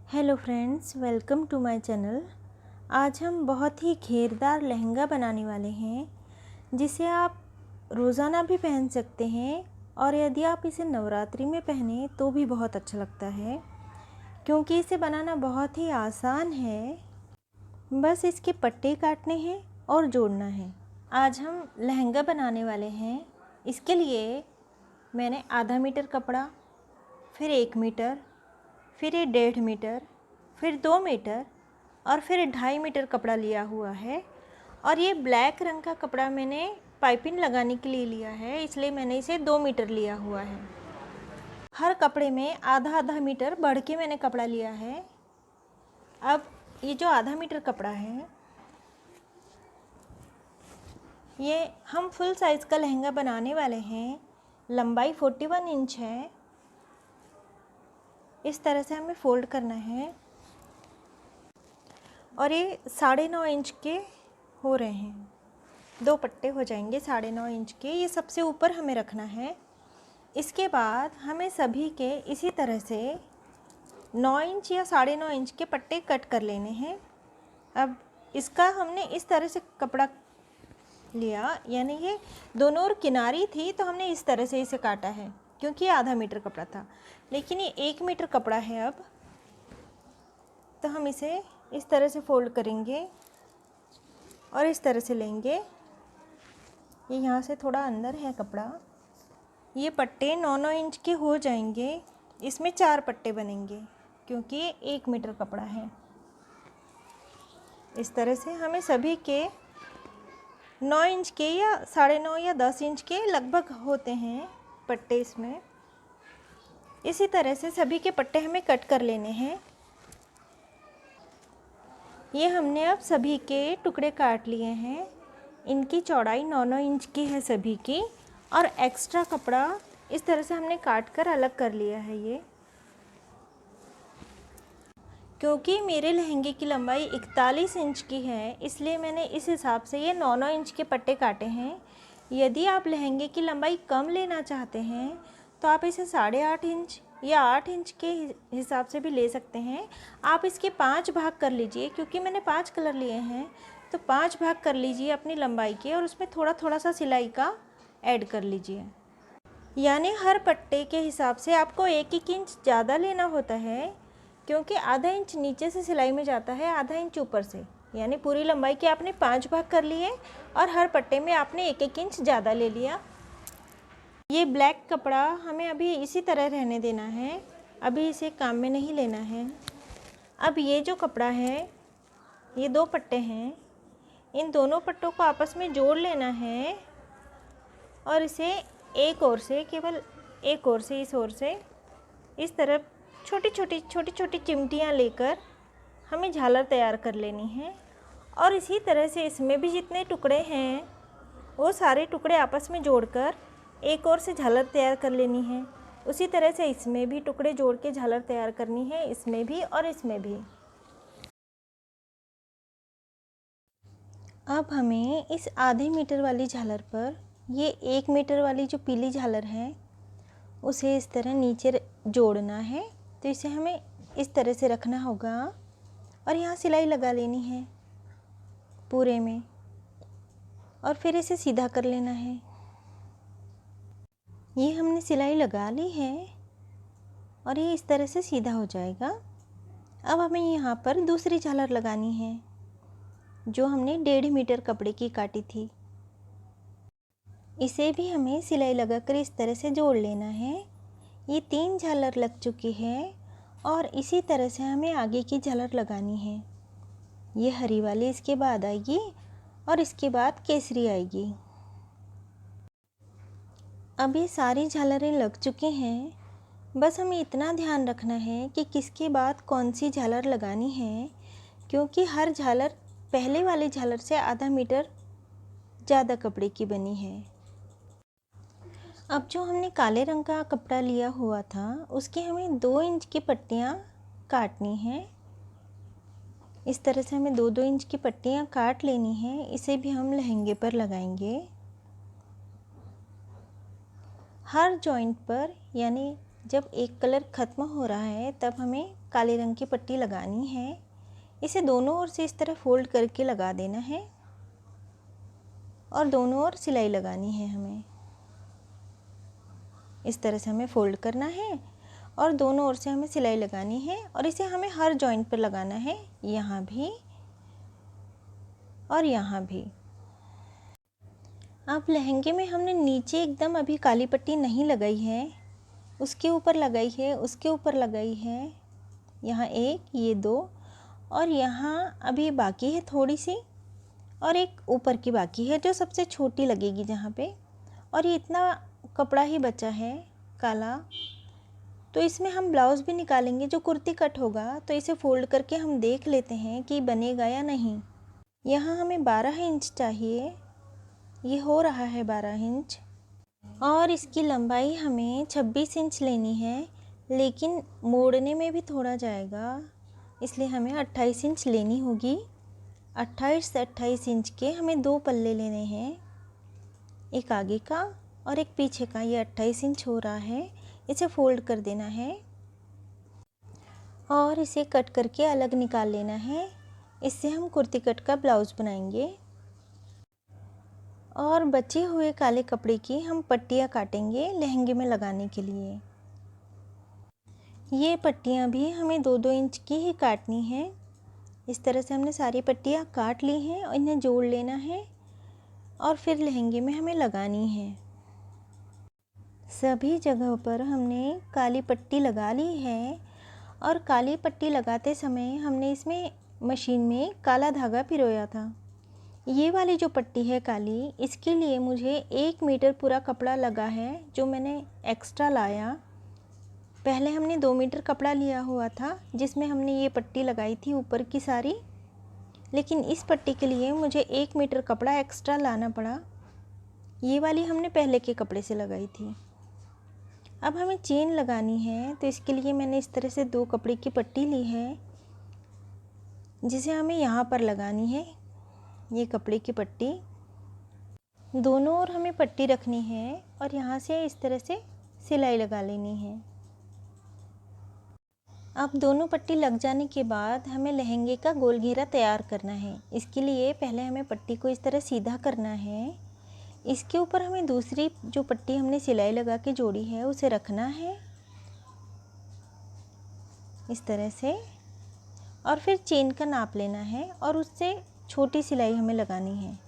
Hello friends, welcome to my channel. आज हम बहुत ही घेरदार लहंगा बनाने वाले हैं जिसे आप रोज़ाना भी पहन सकते हैं और यदि आप इसे नवरात्रि में पहने तो भी बहुत अच्छा लगता है क्योंकि इसे बनाना बहुत ही आसान है। बस इसके पट्टे काटने हैं और जोड़ना है। आज हम लहंगा बनाने वाले हैं। इसके लिए मैंने आधा मीटर कपड़ा, फिर 1 मीटर, फिर ये 1.5 मीटर, फिर 2 मीटर और फिर 2.5 मीटर कपड़ा लिया हुआ है। और ये ब्लैक रंग का कपड़ा मैंने पाइपिंग लगाने के लिए लिया है, इसलिए मैंने इसे 2 मीटर लिया हुआ है। हर कपड़े में आधा आधा मीटर बढ़ के मैंने कपड़ा लिया है। अब ये जो आधा मीटर कपड़ा है, ये हम फुल साइज़ का लहंगा बनाने वाले हैं। लंबाई 41 इंच है। इस तरह से हमें फ़ोल्ड करना है और ये 9.5 इंच के हो रहे हैं। 2 पट्टे हो जाएंगे 9.5 इंच के। ये सबसे ऊपर हमें रखना है। इसके बाद हमें सभी के इसी तरह से 9 इंच या 9.5 इंच के पट्टे कट कर लेने हैं। अब इसका हमने इस तरह से कपड़ा लिया, यानी ये दोनों ओर किनारी थी तो हमने इस तरह से इसे काटा है क्योंकि ये आधा मीटर कपड़ा था, लेकिन ये 1 मीटर कपड़ा है। अब तो हम इसे इस तरह से फ़ोल्ड करेंगे और इस तरह से लेंगे। ये यहाँ से थोड़ा अंदर है कपड़ा। ये पट्टे 9-9 इंच के हो जाएंगे। इसमें 4 पट्टे बनेंगे क्योंकि ये 1 मीटर कपड़ा है। इस तरह से हमें सभी के 9 इंच के या 9.5 या 10 इंच के लगभग होते हैं पट्टे इसमें। इसी तरह से सभी के पट्टे हमें कट कर लेने हैं। ये हमने अब सभी के टुकड़े काट लिए हैं। इनकी चौड़ाई 9-9 इंच की है सभी की, और एक्स्ट्रा कपड़ा इस तरह से हमने काट कर अलग कर लिया है। ये क्योंकि मेरे लहंगे की लंबाई 41 इंच की है, इसलिए मैंने इस हिसाब से ये 9-9 इंच के पट्टे काटे हैं। यदि आप लहंगे की लंबाई कम लेना चाहते हैं तो आप इसे 8.5 इंच या 8 इंच के हिसाब से भी ले सकते हैं। आप इसके 5 भाग कर लीजिए, क्योंकि मैंने 5 कलर लिए हैं तो 5 भाग कर लीजिए अपनी लंबाई के, और उसमें थोड़ा थोड़ा सा सिलाई का ऐड कर लीजिए। यानी हर पट्टे के हिसाब से आपको 1-1 इंच ज़्यादा लेना होता है, क्योंकि आधा इंच नीचे से सिलाई में जाता है, आधा इंच ऊपर से। यानी पूरी लंबाई के आपने 5 भाग कर लिए और हर पट्टे में आपने 1-1 इंच ज़्यादा ले लिया। ये ब्लैक कपड़ा हमें अभी इसी तरह रहने देना है, अभी इसे काम में नहीं लेना है। अब ये जो कपड़ा है, ये 2 पट्टे हैं, इन दोनों पट्टों को आपस में जोड़ लेना है और इसे एक ओर से, केवल एक ओर से, इस ओर से इस तरफ छोटी छोटी चिमटियाँ लेकर हमें झालर तैयार कर लेनी है। और इसी तरह से इसमें भी जितने टुकड़े हैं वो सारे टुकड़े आपस में जोड़कर एक ओर से झालर तैयार कर लेनी है। उसी तरह से इसमें भी टुकड़े जोड़ के झालर तैयार करनी है, इसमें भी और इसमें भी। अब हमें इस आधे मीटर वाली झालर पर ये 1 मीटर वाली जो पीली झालर है उसे इस तरह नीचे जोड़ना है। तो इसे हमें इस तरह से रखना होगा और यहाँ सिलाई लगा लेनी है पूरे में, और फिर इसे सीधा कर लेना है। ये हमने सिलाई लगा ली है और ये इस तरह से सीधा हो जाएगा। अब हमें यहाँ पर दूसरी झालर लगानी है जो हमने 1.5 मीटर कपड़े की काटी थी। इसे भी हमें सिलाई लगाकर इस तरह से जोड़ लेना है। ये 3 झालर लग चुकी है और इसी तरह से हमें आगे की झालर लगानी है। ये हरी वाली इसके बाद आएगी और इसके बाद केसरी आएगी। अब ये सारी झालरें लग चुकी हैं। बस हमें इतना ध्यान रखना है कि किसके बाद कौन सी झालर लगानी है, क्योंकि हर झालर पहले वाली झालर से आधा मीटर ज़्यादा कपड़े की बनी है। अब जो हमने काले रंग का कपड़ा लिया हुआ था उसकी हमें 2 इंच की पट्टियाँ काटनी हैं। इस तरह से हमें 2-2 इंच की पट्टियाँ काट लेनी हैं। इसे भी हम लहंगे पर लगाएंगे। हर जॉइंट पर, यानी जब एक कलर ख़त्म हो रहा है तब हमें काले रंग की पट्टी लगानी है। इसे दोनों ओर से इस तरह फोल्ड करके लगा देना है और दोनों ओर सिलाई लगानी है हमें। इस तरह से हमें फोल्ड करना है और दोनों ओर से हमें सिलाई लगानी है और इसे हमें हर जॉइंट पर लगाना है, यहाँ भी और यहाँ भी। अब लहंगे में हमने नीचे एकदम अभी काली पट्टी नहीं लगाई है, उसके ऊपर लगाई है, उसके ऊपर लगाई है, यहाँ एक, ये दो और यहाँ अभी बाकी है थोड़ी सी और एक ऊपर की बाकी है जो सबसे छोटी लगेगी जहाँ पे। और ये इतना कपड़ा ही बचा है काला, तो इसमें हम ब्लाउज़ भी निकालेंगे जो कुर्ती कट होगा। तो इसे फोल्ड करके हम देख लेते हैं कि बनेगा या नहीं। यहाँ हमें 12 इंच चाहिए, ये हो रहा है 12 इंच और इसकी लंबाई हमें 26 इंच लेनी है, लेकिन मोड़ने में भी थोड़ा जाएगा इसलिए हमें 28 इंच लेनी होगी। 28 से 28 इंच के हमें 2 पल्ले लेने हैं, एक आगे का और एक पीछे का। ये 28 इंच हो रहा है, इसे फोल्ड कर देना है और इसे कट करके अलग निकाल लेना है। इससे हम कुर्ती कट का ब्लाउज़ बनाएंगे और बचे हुए काले कपड़े की हम पट्टियाँ काटेंगे लहंगे में लगाने के लिए। ये पट्टियाँ भी हमें 2-2 इंच की ही काटनी है। इस तरह से हमने सारी पट्टियाँ काट ली हैं और इन्हें जोड़ लेना है और फिर लहंगे में हमें लगानी है। सभी जगहों पर हमने काली पट्टी लगा ली है और काली पट्टी लगाते समय हमने इसमें मशीन में काला धागा पिरोया था। ये वाली जो पट्टी है काली, इसके लिए मुझे 1 मीटर पूरा कपड़ा लगा है जो मैंने एक्स्ट्रा लाया। पहले हमने 2 मीटर कपड़ा लिया हुआ था जिसमें हमने ये पट्टी लगाई थी ऊपर की सारी, लेकिन इस पट्टी के लिए मुझे 1 मीटर कपड़ा एक्स्ट्रा लाना पड़ा। ये वाली हमने पहले के कपड़े से लगाई थी। अब हमें चेन लगानी है, तो इसके लिए मैंने इस तरह से 2 कपड़े की पट्टी ली है जिसे हमें यहाँ पर लगानी है। ये कपड़े की पट्टी दोनों ओर हमें पट्टी रखनी है और यहाँ से इस तरह से सिलाई लगा लेनी है। अब दोनों पट्टी लग जाने के बाद हमें लहंगे का गोल घेरा तैयार करना है। इसके लिए पहले हमें पट्टी को इस तरह सीधा करना है। इसके ऊपर हमें दूसरी जो पट्टी हमने सिलाई लगा के जोड़ी है उसे रखना है इस तरह से और फिर चेन का नाप लेना है और उससे छोटी सिलाई हमें लगानी है।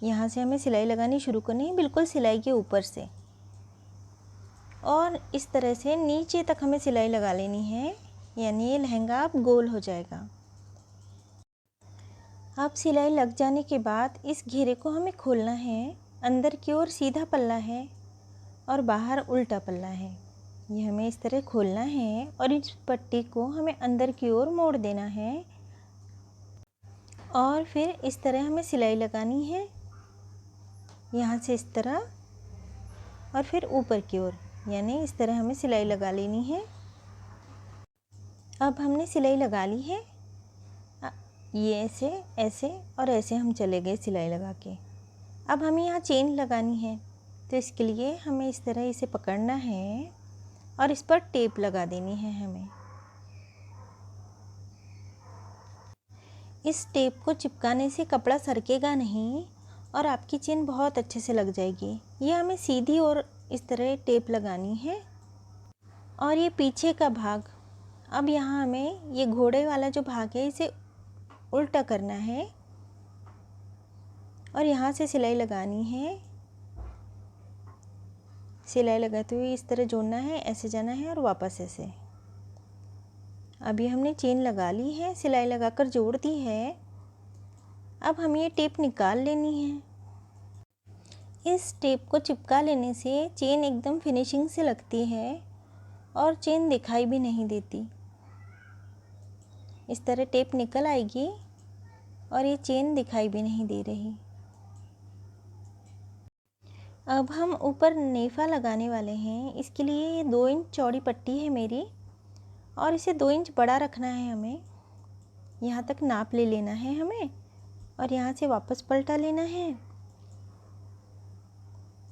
यहाँ से हमें सिलाई लगानी शुरू करनी है, बिल्कुल सिलाई के ऊपर से, और इस तरह से नीचे तक हमें सिलाई लगा लेनी है, यानी ये लहंगा अब गोल हो जाएगा। अब सिलाई लग जाने के बाद इस घेरे को हमें खोलना है। अंदर की ओर सीधा पल्ला है और बाहर उल्टा पल्ला है। ये हमें इस तरह खोलना है और इस पट्टी को हमें अंदर की ओर मोड़ देना है और फिर इस तरह हमें सिलाई लगानी है, यहाँ से इस तरह और फिर ऊपर की ओर, यानी इस तरह हमें सिलाई लगा लेनी है। अब हमने सिलाई लगा ली है, ये ऐसे ऐसे और ऐसे हम चले गए सिलाई लगा के। अब हमें यहाँ चेन लगानी है, तो इसके लिए हमें इस तरह इसे पकड़ना है और इस पर टेप लगा देनी है हमें। इस टेप को चिपकाने से कपड़ा सरकेगा नहीं और आपकी चेन बहुत अच्छे से लग जाएगी। ये हमें सीधी और इस तरह टेप लगानी है। और ये पीछे का भाग, अब यहाँ हमें ये घोड़े वाला जो भाग है इसे उल्टा करना है और यहाँ से सिलाई लगानी है। सिलाई लगाते हुए इस तरह जोड़ना है, ऐसे जाना है और वापस ऐसे। अभी हमने चेन लगा ली है, सिलाई लगाकर जोड़ दी है। अब हमें ये टेप निकाल लेनी है। इस टेप को चिपका लेने से चेन एकदम फिनिशिंग से लगती है और चेन दिखाई भी नहीं देती। इस तरह टेप निकल आएगी और ये चेन दिखाई भी नहीं दे रही। अब हम ऊपर नेफा लगाने वाले हैं। इसके लिए ये 2 इंच चौड़ी पट्टी है मेरी और इसे 2 इंच बड़ा रखना है हमें। यहाँ तक नाप ले लेना है हमें और यहाँ से वापस पलटा लेना है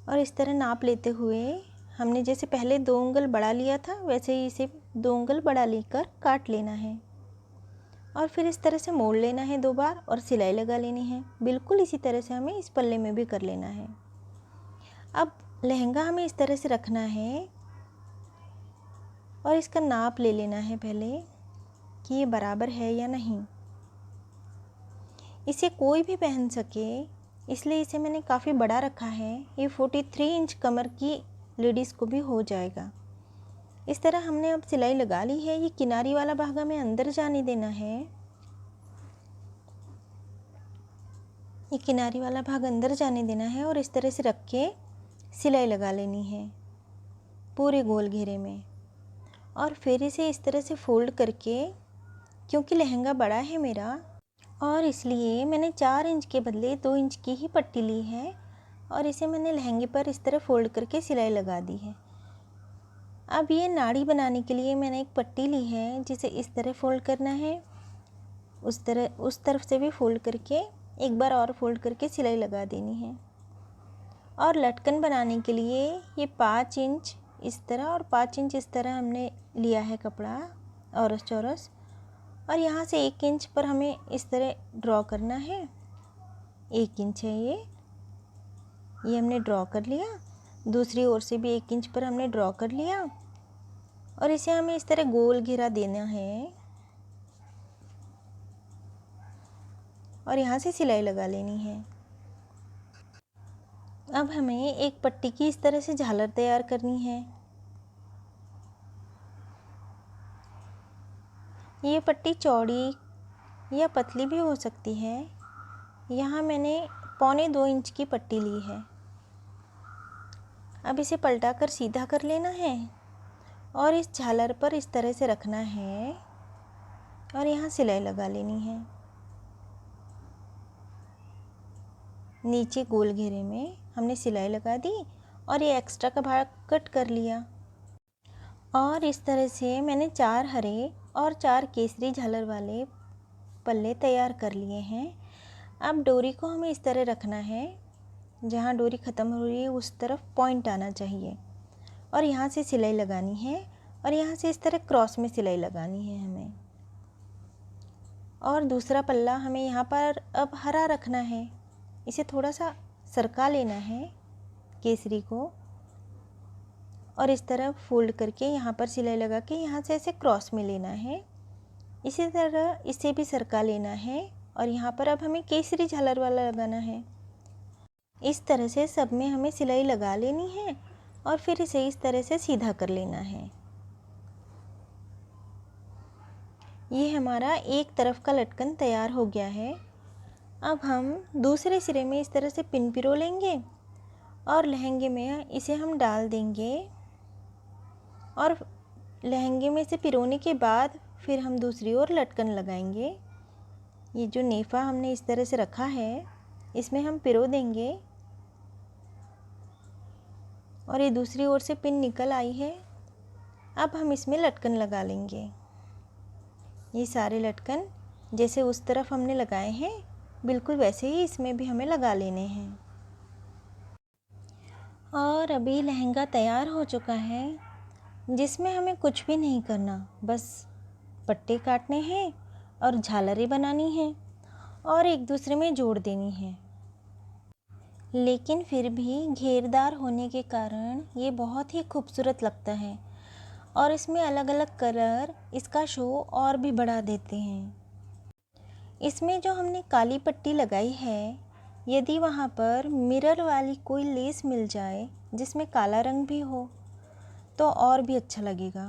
और इस तरह नाप लेते हुए हमने जैसे पहले 2 उंगल बड़ा लिया था वैसे ही इसे 2 उंगल बड़ा लेकर काट लेना है और फिर इस तरह से मोड़ लेना है 2 बार और सिलाई लगा लेनी है। बिल्कुल इसी तरह से हमें इस पल्ले में भी कर लेना है। अब लहंगा हमें इस तरह से रखना है और इसका नाप ले लेना है पहले कि ये बराबर है या नहीं। इसे कोई भी पहन सके इसलिए इसे मैंने काफ़ी बड़ा रखा है। ये 43 इंच कमर की लेडीज़ को भी हो जाएगा। इस तरह हमने अब सिलाई लगा ली है। ये किनारी वाला भाग हमें अंदर जाने देना है। ये किनारी वाला भाग अंदर जाने देना है और इस तरह से रख के सिलाई लगा लेनी है पूरे गोल घेरे में। और फिर इसे इस तरह से फोल्ड करके, क्योंकि लहंगा बड़ा है मेरा और इसलिए मैंने 4 इंच के बदले 2 इंच की ही पट्टी ली है और इसे मैंने लहंगे पर इस तरह फोल्ड करके सिलाई लगा दी है। अब ये नाड़ी बनाने के लिए मैंने एक पट्टी ली है जिसे इस तरह फोल्ड करना है, उस तरफ से भी फोल्ड करके एक बार और फोल्ड करके सिलाई लगा देनी है। और लटकन बनाने के लिए ये 5 इंच इस तरह और 5 इंच इस तरह हमने लिया है कपड़ा औरस चौरस, और यहाँ से 1 इंच पर हमें इस तरह ड्रॉ करना है। 1 इंच है ये हमने ड्रॉ कर लिया। दूसरी ओर से भी 1 इंच पर हमने ड्रॉ कर लिया और इसे हमें इस तरह गोल घेरा देना है और यहाँ से सिलाई लगा लेनी है। अब हमें एक पट्टी की इस तरह से झालर तैयार करनी है। ये पट्टी चौड़ी या पतली भी हो सकती है। यहाँ मैंने 1.25 इंच की पट्टी ली है। अब इसे पलटा कर सीधा कर लेना है और इस झालर पर इस तरह से रखना है और यहाँ सिलाई लगा लेनी है। नीचे गोल घेरे में हमने सिलाई लगा दी और ये एक्स्ट्रा का भाग कट कर लिया। और इस तरह से मैंने 4 हरे और 4 केसरी झालर वाले पल्ले तैयार कर लिए हैं। अब डोरी को हमें इस तरह रखना है, जहाँ डोरी ख़त्म हो रही है उस तरफ पॉइंट आना चाहिए और यहाँ से सिलाई लगानी है और यहाँ से इस तरह क्रॉस में सिलाई लगानी है हमें। और दूसरा पल्ला हमें यहाँ पर अब हरा रखना है। इसे थोड़ा सा सरका लेना है केसरी को और इस तरह फोल्ड करके यहाँ पर सिलाई लगा के यहाँ से ऐसे क्रॉस में लेना है। इसी तरह इसे भी सरका लेना है और यहाँ पर अब हमें केसरी झालर वाला लगाना है। इस तरह से सब में हमें सिलाई लगा लेनी है और फिर इसे इस तरह से सीधा कर लेना है। ये हमारा एक तरफ का लटकन तैयार हो गया है। अब हम दूसरे सिरे में इस तरह से पिन पिरो लेंगे और लहंगे में इसे हम डाल देंगे और लहंगे में से पिरोने के बाद फिर हम दूसरी ओर लटकन लगाएंगे। ये जो नेफा हमने इस तरह से रखा है इसमें हम पिरो देंगे और ये दूसरी ओर से पिन निकल आई है। अब हम इसमें लटकन लगा लेंगे। ये सारे लटकन जैसे उस तरफ हमने लगाए हैं बिल्कुल वैसे ही इसमें भी हमें लगा लेने हैं। और अभी लहंगा तैयार हो चुका है, जिसमें हमें कुछ भी नहीं करना, बस पट्टे काटने हैं और झालरें बनानी हैं और एक दूसरे में जोड़ देनी है। लेकिन फिर भी घेरदार होने के कारण ये बहुत ही खूबसूरत लगता है और इसमें अलग अलग कलर इसका शो और भी बढ़ा देते हैं। इसमें जो हमने काली पट्टी लगाई है, यदि वहाँ पर मिरर वाली कोई लेस मिल जाए जिसमें काला रंग भी हो तो और भी अच्छा लगेगा।